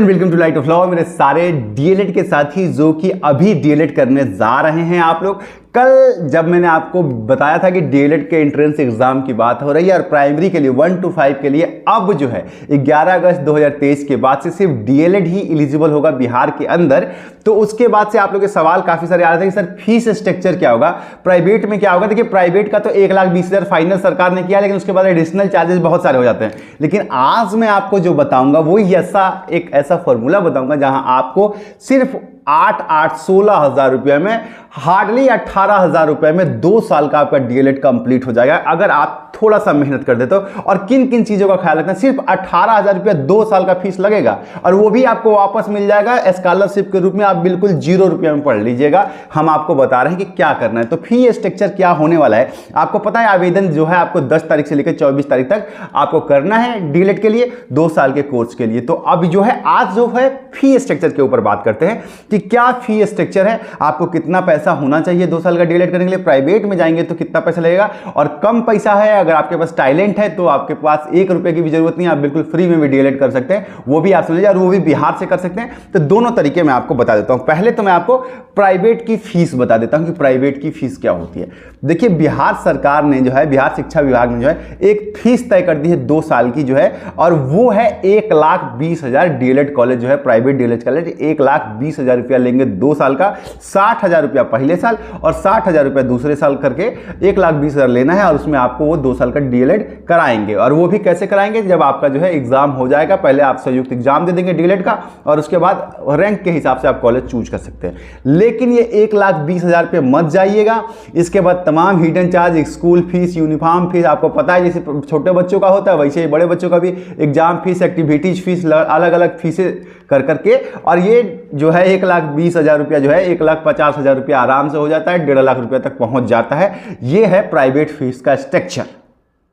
And welcome to Light of Law. मेरे सारे DElEd के साथी जो कि अभी डीएलएड करने जा रहे हैं, आप लोग कल जब मैंने आपको बताया था कि डीएलएड के एंट्रेंस एग्जाम की बात हो रही है और प्राइमरी के लिए 1 to 5 के लिए अब जो है 11 अगस्त 2023 के बाद से सिर्फ डीएलएड ही एलिजिबल होगा बिहार के अंदर। तो उसके बाद से आप लोगों के सवाल काफी सारे आ रहे थे कि सर फीस स्ट्रक्चर क्या होगा, प्राइवेट में क्या होगा। देखिए प्राइवेट का तो 1,20,000 फाइनल सरकार ने किया, लेकिन उसके बाद एडिशनल चार्जेस बहुत सारे हो जाते हैं। लेकिन आज मैं आपको जो बताऊंगा वो एक ऐसा फॉर्मूला बताऊंगा जहां आपको सिर्फ 16,000 रुपए में, हार्डली 18,000 रुपए में 2 साल का आपका डीएलएड कंप्लीट हो जाएगा अगर आप थोड़ा सा मेहनत कर देते हो। और किन किन चीजों का ख्याल रखना, सिर्फ 18,000 रुपया 2 साल का फीस लगेगा और वो भी आपको वापस मिल जाएगा स्कॉलरशिप के रूप में। आप बिल्कुल 0 रुपया में पढ़ लीजिएगा। हम आपको बता रहे हैं कि क्या करना है। तो फी स्ट्रक्चर क्या होने वाला है आपको पता है। आवेदन जो है आपको 10 तारीख से लेकर 24 तारीख तक आपको करना है डीएलएड के लिए 2 साल के कोर्स के लिए। तो अब जो है आज जो है फी स्ट्रक्चर के ऊपर बात करते हैं कि क्या फी स्ट्रक्चर है, आपको कितना पैसा होना चाहिए 2 साल का डीएलएड करने के लिए, प्राइवेट में जाएंगे तो कितना पैसा लगेगा, और कम पैसा है अगर आपके पास टैलेंट है तो आपके पास 1 रुपए की भी जरूरत नहीं, आप बिल्कुल फ्री में भी डीएलएड कर सकते हैं। वो भी आप समझिए, और वो भी बिहार से कर सकते हैं। तो दोनों तरीके मैं आपको बता देता हूं। पहले तो मैं आपको प्राइवेट की फीस बता देता हूं कि प्राइवेट की फीस क्या होती है। देखिए बिहार सरकार ने जो है, बिहार शिक्षा विभाग ने जो है एक फीस तय कर दी है 2 साल की जो है, और वो है 1,20,000। डीएलएड कॉलेज जो है, प्राइवेट डीएलएड कॉलेज 1,20,000 रुपया लेंगे 2 साल का, 60,000 रुपया पहले साल और 60,000 रुपया दूसरे साल करके 1,20,000 लेना है। और उसमें आपको वो 2 साल का डीएलएड कराएंगे। और वो भी कैसे कराएंगे, जब आपका जो है एग्जाम हो जाएगा, पहले आप संयुक्त एग्जाम दे देंगे डीएलएड का और उसके बाद रैंक के हिसाब से आप कॉलेज चूज कर सकते हैं। लेकिन ये 1,20,000 पे मत जाइएगा। इसके बाद तमाम hidden charge, school fees, uniform fees, आपको पता है जैसे छोटे बच्चों का होता है वैसे ही बड़े बच्चों का भी एग्जाम फीस, एक्टिविटीज फीस, अलग अलग फीसें कर करके, और ये जो है 1,20,000 रुपया जो है 1,50,000 रुपया आराम से हो जाता है, 1.5 लाख रुपया तक पहुंच जाता है। ये है प्राइवेट फीस का स्ट्रक्चर।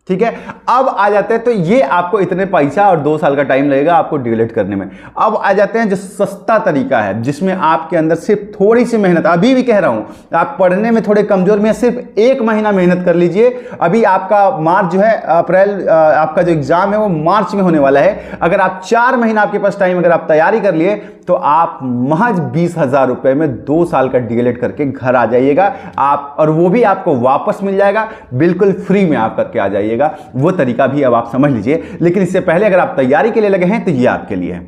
ठीक है, अब आ जाते हैं तो ये आपको इतने पैसा और 2 साल का टाइम लगेगा आपको डीएलएड करने में। अब आ जाते हैं जो सस्ता तरीका है जिसमें आपके अंदर सिर्फ थोड़ी सी मेहनत, अभी भी कह रहा हूं आप पढ़ने में थोड़े कमजोर में, सिर्फ 1 महीना मेहनत कर लीजिए। अभी आपका मार्च जो है अप्रैल, आपका जो एग्जाम है वो मार्च में होने वाला है। अगर आप 4 महीना आपके पास टाइम अगर आप तैयारी कर लिए तो आप महज 20,000 रुपए में 2 साल का डीएलएड करके घर आ जाइएगा आप, और वो भी आपको वापस मिल जाएगा, बिल्कुल फ्री में आप करके आ जाइएगा। वो तरीका भी अब आप समझ लीजिए। लेकिन इससे पहले अगर आप तैयारी के लिए लगे हैं तो ये आपके लिए है।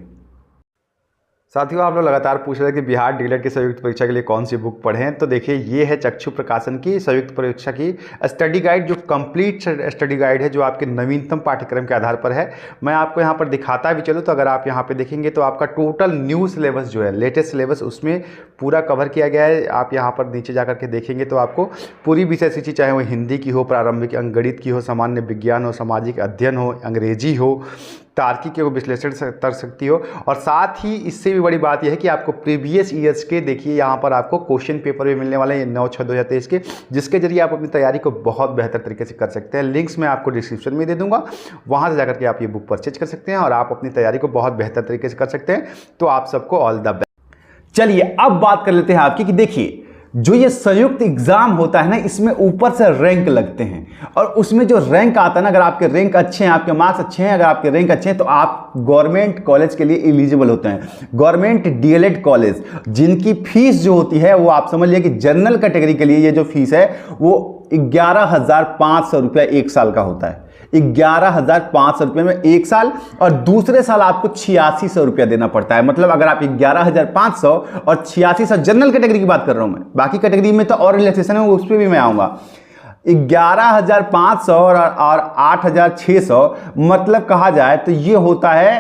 साथियों, आप लोग लगातार पूछ रहे थे कि बिहार डीएलएड की संयुक्त परीक्षा के लिए कौन सी बुक पढ़ें। तो देखिए ये है चक्षु प्रकाशन की संयुक्त परीक्षा की स्टडी गाइड, जो कंप्लीट स्टडी गाइड है, जो आपके नवीनतम पाठ्यक्रम के आधार पर है। मैं आपको यहाँ पर दिखाता भी चलूँ तो अगर आप यहाँ पे देखेंगे तो आपका टोटल न्यू सिलेबस जो है, लेटेस्ट सिलेबस, उसमें पूरा कवर किया गया है। आप यहाँ पर नीचे जा करके देखेंगे तो आपको पूरी विषय सूची, चाहे वो हिंदी की हो, प्रारंभिक अंकगणित की हो, सामान्य विज्ञान हो, सामाजिक अध्ययन हो, अंग्रेजी हो, तार्किक के विश्लेषण कर सकती हो। और साथ ही इससे भी बड़ी बात यह है कि आपको प्रीवियस ईयर्स के, देखिए यहाँ पर आपको क्वेश्चन पेपर भी मिलने वाले हैं 9/6/2023 के, जिसके जरिए आप अपनी तैयारी को बहुत बेहतर तरीके से कर सकते हैं। लिंक्स मैं आपको डिस्क्रिप्शन में दे दूंगा, वहाँ से जाकर के आप ये बुक परचेज कर सकते हैं और आप अपनी तैयारी को बहुत बेहतर तरीके से कर सकते हैं। तो आप सबको ऑल द बेस्ट। चलिए अब बात कर लेते हैं आपकी कि देखिए जो ये संयुक्त एग्जाम होता है ना, इसमें ऊपर से रैंक लगते हैं और उसमें जो रैंक आता है ना, अगर आपके रैंक अच्छे हैं, आपके मार्क्स अच्छे हैं, अगर आपके रैंक अच्छे हैं तो आप गवर्नमेंट कॉलेज के लिए एलिजिबल होते हैं। गवर्नमेंट डीएलएड कॉलेज जिनकी फीस जो होती है वो आप समझ लिया कि जनरल कैटेगरी के लिए ये जो फीस है वो 11,500 रुपया 1 साल का होता है। 11,500 रुपये में 1 साल, और दूसरे साल आपको 8600 रुपया देना पड़ता है। मतलब अगर आप 11,500 और 8600, जनरल कैटेगरी की बात कर रहा हूं मैं, बाकी कैटेगरी में तो और रिलैक्सेशन है, उस पर भी मैं आऊंगा। 11,500 और 8,600, मतलब कहा जाए तो ये होता है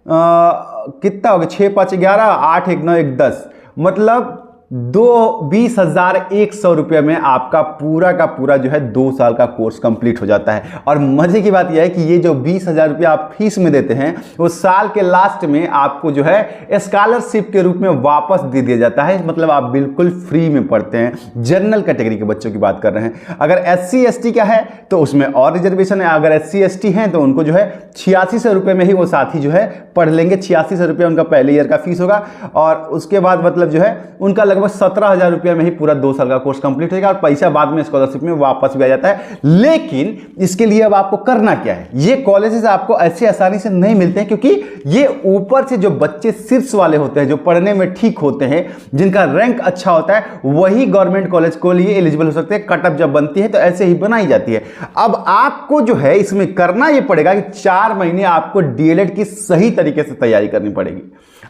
कितना हो गया, 6 5 11, 8 1 9 1 10, मतलब 20,100 रुपये में आपका पूरा का पूरा जो है 2 साल का कोर्स कंप्लीट हो जाता है। और मजे की बात यह है कि ये जो 20,000 रुपया आप फीस में देते हैं वो साल के लास्ट में आपको जो है स्कॉलरशिप के रूप में वापस दे दिया जाता है। मतलब आप बिल्कुल फ्री में पढ़ते हैं। जनरल कैटेगरी के बच्चों की बात कर रहे हैं। अगर SC ST का है तो उसमें और रिजर्वेशन है। अगर SC ST हैं तो उनको जो है 8600 रुपये में ही वो साथी जो है पढ़ लेंगे। 8600 रुपये उनका पहले ईयर का फीस होगा और उसके बाद मतलब जो है उनका लगभग 17,000 रुपये में ही पूरा 2 साल का कोर्स कंप्लीट होगा और पैसा बाद में स्कॉलरशिप में वापस भी आ जाता है। लेकिन इसके लिए अब आपको करना क्या है, ये कॉलेजेस आपको ऐसे आसानी से नहीं मिलते हैं, क्योंकि ये ऊपर से जो बच्चे शीर्ष वाले होते हैं, जो पढ़ने में ठीक होते हैं, जिनका रैंक अच्छा होता है, वही गवर्नमेंट कॉलेज को लिए एलिजिबल हो सकते हैं। कट ऑफ जब बनती है तो ऐसे ही बनाई जाती है। अब आपको जो है इसमें करना ये पड़ेगा कि 4 महीने आपको डीएलएड की सही तरीके से तैयारी करनी पड़ेगी।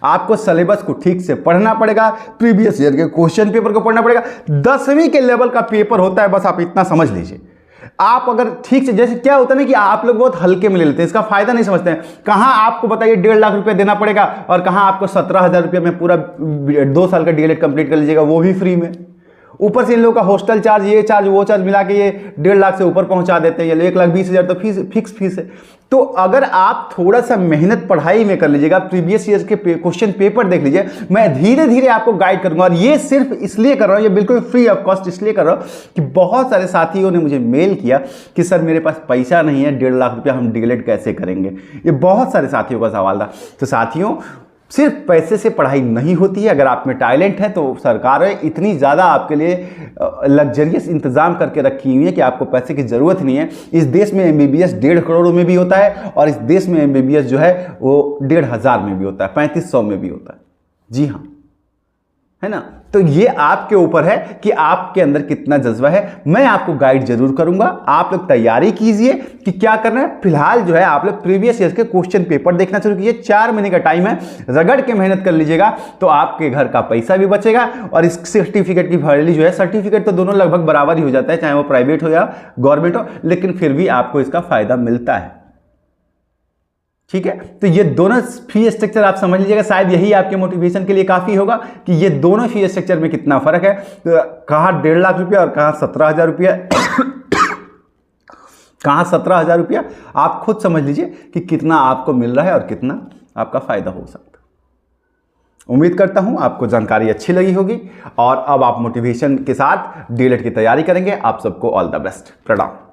आपको सिलेबस को ठीक से पढ़ना पड़ेगा, प्रीवियस ईयर के क्वेश्चन पेपर को पढ़ना पड़ेगा। 10वीं के लेवल का पेपर होता है, बस आप इतना समझ लीजिए। आप अगर ठीक से, जैसे क्या होता है ना कि आप लोग बहुत हल्के में ले लेते हैं, इसका फायदा नहीं समझते हैं। कहां आपको बताइए 1.5 लाख रुपए देना पड़ेगा और कहां आपको 17,000 रुपये में पूरा 2 साल का डीएलएड कंप्लीट कर लीजिएगा, वो भी फ्री में। ऊपर से इन लोगों का हॉस्टल चार्ज, ये चार्ज, वो चार्ज मिला के ये 1.5 लाख से ऊपर पहुंचा देते हैं। ये 1,20,000 तो फीस, फिक्स फीस है। तो अगर आप थोड़ा सा मेहनत पढ़ाई में कर लीजिएगा, प्रीवियस ईयर के क्वेश्चन पेपर देख लीजिए, मैं धीरे धीरे आपको गाइड करूंगा। और ये सिर्फ इसलिए कर रहा हूं, ये बिल्कुल फ्री ऑफ कॉस्ट इसलिए कर रहा हूं कि बहुत सारे साथियों ने मुझे मेल किया कि सर मेरे पास पैसा नहीं है, 1.5 लाख रुपया हम डीएलएड कैसे करेंगे। ये बहुत सारे साथियों का सवाल था। तो साथियों, सिर्फ पैसे से पढ़ाई नहीं होती है। अगर आप में टैलेंट है तो सरकार है इतनी ज़्यादा आपके लिए लग्जरियस इंतजाम करके रखी हुई है कि आपको पैसे की ज़रूरत नहीं है। इस देश में एमबीबीएस 1.5 करोड़ में भी होता है और इस देश में एमबीबीएस जो है वो 1,500 में भी होता है, 3500 में भी होता है। जी हाँ, है ना। तो ये आपके ऊपर है कि आपके अंदर कितना जज्बा है। मैं आपको गाइड जरूर करूंगा, आप लोग तैयारी कीजिए कि क्या करना है। फिलहाल जो है आप लोग प्रीवियस ईयर के क्वेश्चन पेपर देखना शुरू कीजिए। 4 महीने का टाइम है, रगड़ के मेहनत कर लीजिएगा तो आपके घर का पैसा भी बचेगा और इस सर्टिफिकेट की वैल्यू जो है, सर्टिफिकेट तो दोनों लगभग बराबर ही हो जाता है, चाहे वो प्राइवेट हो या गवर्नमेंट हो, लेकिन फिर भी आपको इसका फायदा मिलता है। ठीक है, तो ये दोनों फी स्ट्रक्चर आप समझ लीजिएगा। शायद यही आपके मोटिवेशन के लिए काफी होगा कि ये दोनों फी स्ट्रक्चर में कितना फर्क है। तो कहाँ 1.5 लाख रुपया और कहाँ 17,000 रुपया, कहाँ 17,000 रुपया, आप खुद समझ लीजिए कि कितना आपको मिल रहा है और कितना आपका फायदा हो सकता है। उम्मीद करता हूं आपको जानकारी अच्छी लगी होगी और अब आप मोटिवेशन के साथ डीएलएड की तैयारी करेंगे। आप सबको ऑल द बेस्ट। प्रणाम।